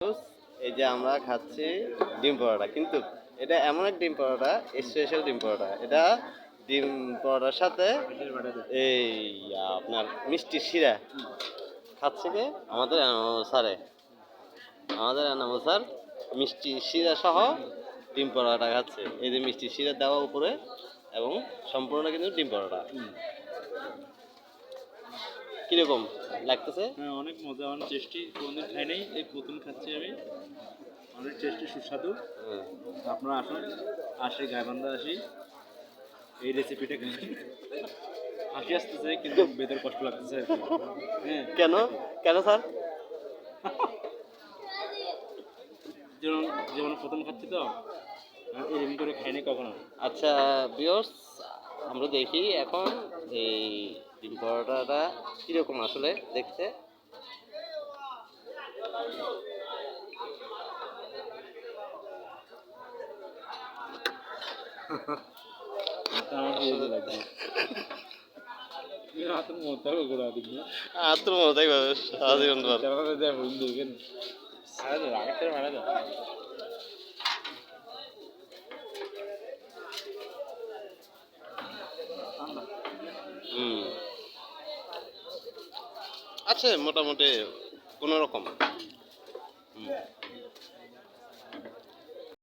এই যে আমরা খাচ্ছি ডিম পরোটা, কিন্তু এটা এমন এক ডিম পরোটা, স্পেশাল ডিম পরোটা। এটা ডিম পরোটার সাথে এই আপনার মিষ্টি শিরা খাচ্ছে কে আমাদের এনামুল স্যারে। আমাদের এনামুল স্যার মিষ্টি শিরা সহ ডিম পরোটা খাচ্ছে। এই যে মিষ্টি শিরা দেওয়া উপরে, এবং সম্পূর্ণ কিন্তু ডিম পরোটা। কিরকম লাগতেছে? হ্যাঁ, অনেক মজা, অনেক টেস্টি। কোনোদিন খাই নাই, এই প্রথম খাচ্ছি আমি। অনেক টেস্টি, সুস্বাদু। আপনারা আসুন, আসি গাইবান্ধা আসি, এই রেসিপিটা খাই। হাসি আসতেছে কিন্তু ভেতর কষ্ট লাগতেছে আর কি। হ্যাঁ, কেন কেন স্যার? যেমন যেমন প্রথম খাচ্ছি তো, এরকম করে খাইনি কখনো। আচ্ছা ভিউয়ার্স, আমরা দেখি এখন এই ডিম পরোটাটা কীরকম আসলে দেখতে। আত্ম মজাই পাবে আজীবন পর। আছে মোটামুটি কোনো রকম।